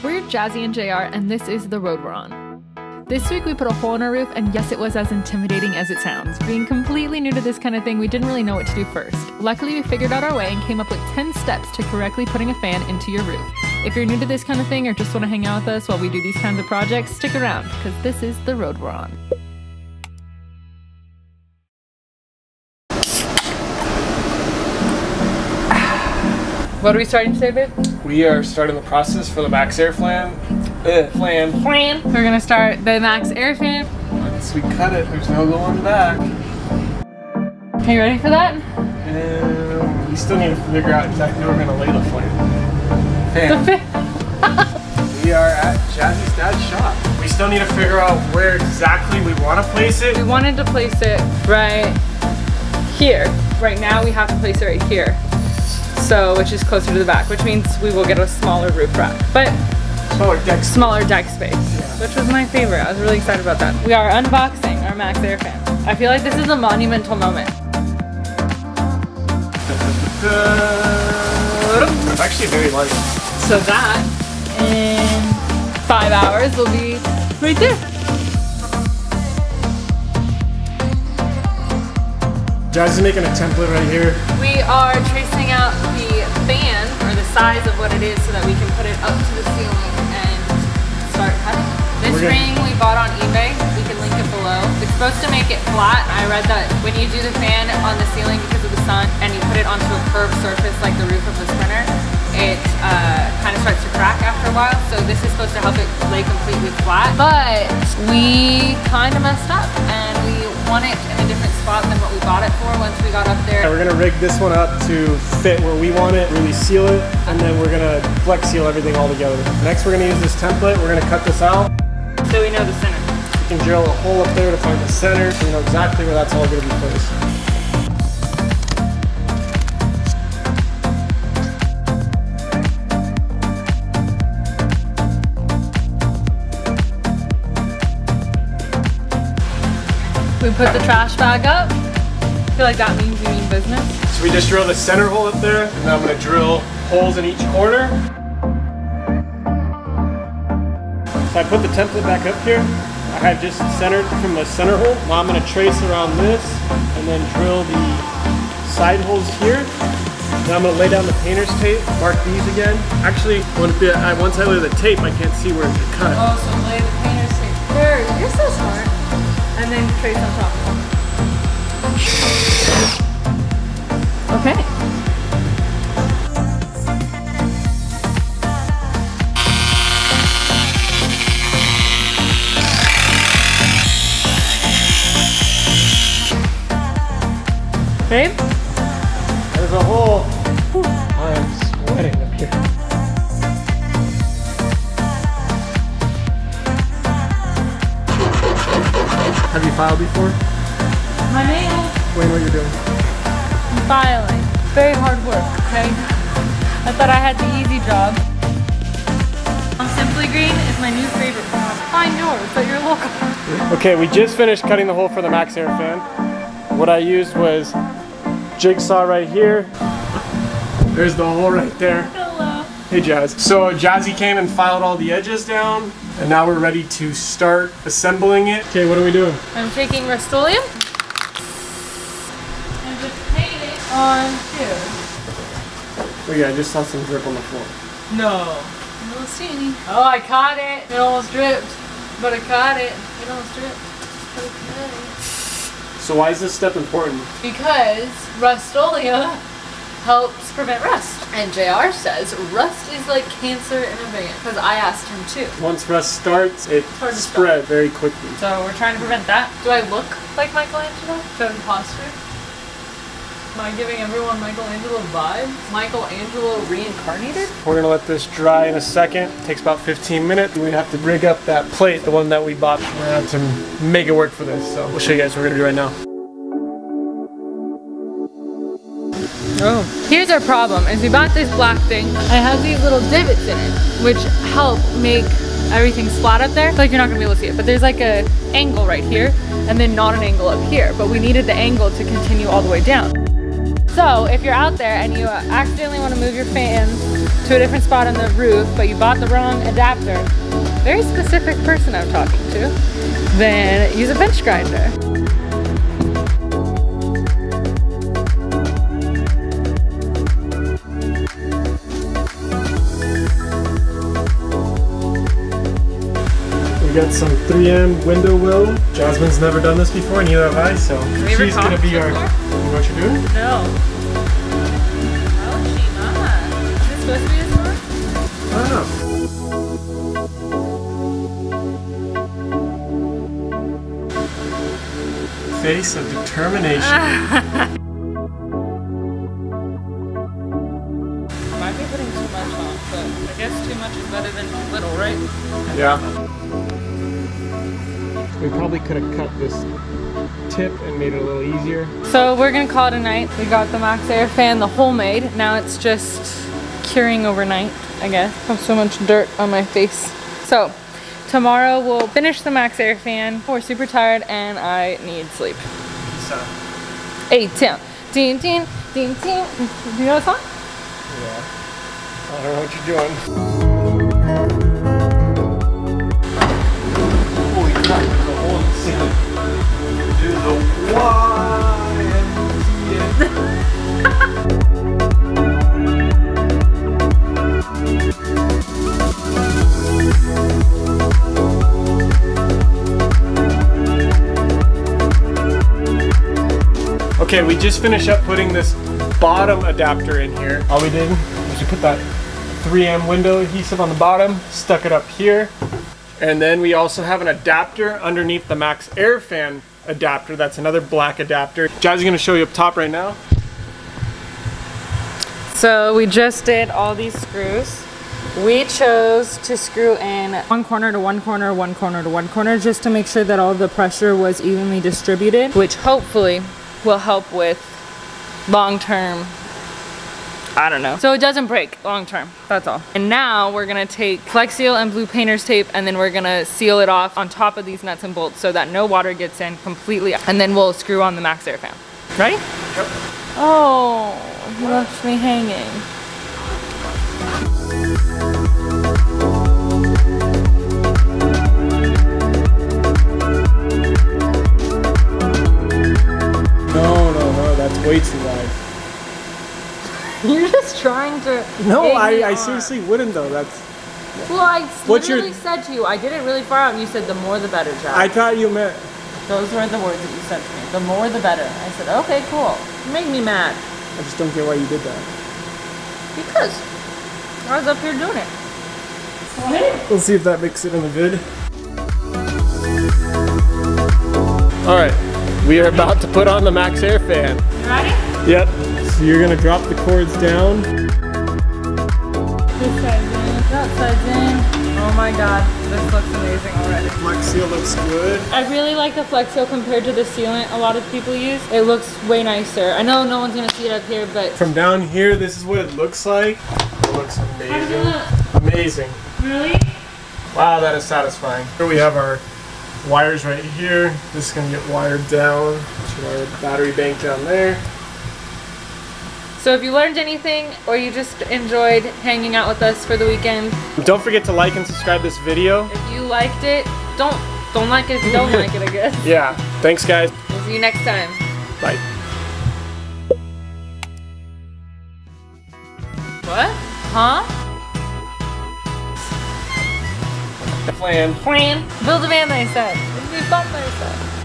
We're Jazzy and JR, and this is the road we're on. This week we put a hole in our roof, and yes, it was as intimidating as it sounds. Being completely new to this kind of thing, we didn't really know what to do first. Luckily, we figured out our way and came up with 10 steps to correctly putting a fan into your roof. If you're new to this kind of thing or just want to hang out with us while we do these kinds of projects, stick around, because this is the road we're on. What are we starting today, babe? We are starting the process for the Maxx air fan. We're gonna start the Maxx air fan. Once we cut it, there's no going back. Are you ready for that? We still need to figure out exactly where we're gonna lay the fan. We are at Jazzy's dad's shop. We still need to figure out where exactly we want to place it. We wanted to place it right here. Right now we have to place it right here. So, which is closer to the back, which means we will get a smaller roof rack. But smaller deck space, yeah. Which was my favorite. I was really excited about that. We are unboxing our Maxx air fan. I feel like this is a monumental moment. It's actually very light. So that, in 5 hours, will be right there. Jazzy's making a template right here. We are tracing out the fan, or the size of what it is, so that we can put it up to the ceiling and start cutting. This ring we bought on eBay. We can link it below. It's supposed to make it flat. I read that when you do the fan on the ceiling because of the sun, and you put it onto a curved surface like the roof of the Sprinter, it kind of starts to crack after a while. So this is supposed to help it lay completely flat. But we kind of messed up, and we want it in a different spot than what we bought it for once we got up there. Yeah, we're gonna rig this one up to fit where we want it, really seal it, and then we're gonna flex seal everything all together. Next, we're gonna use this template. We're gonna cut this out. So we know the center. We can drill a hole up there to find the center, so we know exactly where that's all gonna be placed. We put the trash bag up. I feel like that means we mean business. So we just drilled a center hole up there, and now I'm gonna drill holes in each corner. So I put the template back up here. I have just centered from the center hole. Now I'm gonna trace around this, and then drill the side holes here. Now I'm gonna lay down the painter's tape, mark these again. Actually, once I lay the tape, I can't see where to cut. Oh, so lay the painter's tape there. You're so smart. And then trace on top. Okay. Babe? There's a hole. Whew. I am sweating up here. Have you filed before? My nail. Explain what you're doing. I'm filing. Very hard work, okay? I thought I had the easy job. Simply Green is my new favorite font. Find yours at your local. Okay, we just finished cutting the hole for the Maxx air fan. What I used was jigsaw right here. There's the hole right there. Hello. Hey Jazz. So Jazzy came and filed all the edges down, and now we're ready to start assembling it. Okay, what are we doing? I'm taking Rust-Oleum and just paint it on here. Oh yeah, I just saw some drip on the floor. No. A little steamy. Oh, I caught it. It almost dripped, but I caught it. It almost dripped, but I caught it. So why is this step important? Because Rust-Oleum helps prevent rust. And JR says rust is like cancer in a van, because I asked him too. Once rust starts, it spreads very quickly. So we're trying to prevent that. Do I look like Michelangelo? Show imposter? Am I giving everyone Michelangelo vibes? Michelangelo reincarnated? We're gonna let this dry in a second. It takes about 15 minutes. We have to rig up that plate, the one that we bought. We're gonna have to make it work for this. So we'll show you guys what we're gonna do right now. Oh. Here's our problem, is we bought this black thing. It has these little divots in it, which help make everything flat up there. I feel like you're not gonna be able to see it, but there's like a angle right here, and then not an angle up here. But we needed the angle to continue all the way down. So if you're out there and you accidentally want to move your fans to a different spot on the roof, but you bought the wrong adapter, very specific person I'm talking to, then use a bench grinder. We got some 3M window well. Jasmine's never done this before, neither have I, so she's gonna be our. You know what you're doing? No. Oh, she not. Is this supposed to be this one? I don't know. Face of determination. Might be putting too much on, but I guess too much is better than too little, right? Yeah. We probably could have cut this tip and made it a little easier. So we're gonna call it a night. We got the Maxx Air fan, the homemade. Now it's just curing overnight, I guess. I have so much dirt on my face. So tomorrow we'll finish the Maxx Air fan. We're super tired and I need sleep. So. 8, 10, 10, 10, 10, 10. Do you know the song? Yeah. I don't know what you're doing. Holy crap, there's a hole in the ceiling. Do the Okay, we just finished up putting this bottom adapter in here. All we did was we put that 3M window adhesive on the bottom, stuck it up here, and then we also have an adapter underneath the Maxx Air fan adapter. That's another black adapter. Jazzy's gonna show you up top right now. So we just did all these screws. We chose to screw in one corner to one corner, one corner to one corner, just to make sure that all the pressure was evenly distributed, which hopefully will help with long-term, I don't know. So it doesn't break long-term, that's all. And now we're gonna take Flex Seal and blue painter's tape and then we're gonna seal it off on top of these nuts and bolts so that no water gets in completely. And then we'll screw on the Maxx Air fan. Ready? Yep. Oh, you left me hanging. No, that's way too wide. You're just trying to. No, I seriously wouldn't though. That's. Well, I literally said to you, I did it really far out, and you said the more the better, Jack. I thought you meant. Those were the words that you said to me. The more the better. I said, okay, cool. You make me mad. I just don't get why you did that. Because I was up here doing it. What? We'll see if that makes it in the vid. All right, we are about to put on the Maxx Air fan. You ready? Yep. So you're gonna drop the cords down. This side's in, that side's in. Oh my god, this looks amazing already. Flex Seal looks good. I really like the Flex Seal compared to the sealant a lot of people use. It looks way nicer. I know no one's gonna see it up here, but from down here, this is what it looks like. It looks amazing. How does it look? Amazing. Really? Wow, that is satisfying. Here we have our wires right here. This is gonna get wired down to our battery bank down there. So if you learned anything or you just enjoyed hanging out with us for the weekend, don't forget to like and subscribe this video. If you liked it, don't like it if you don't like it, I guess. Yeah. Thanks, guys. We'll see you next time. Bye. What? Huh? Plan. Plan. Build a van, they said. It'd be fun, they said.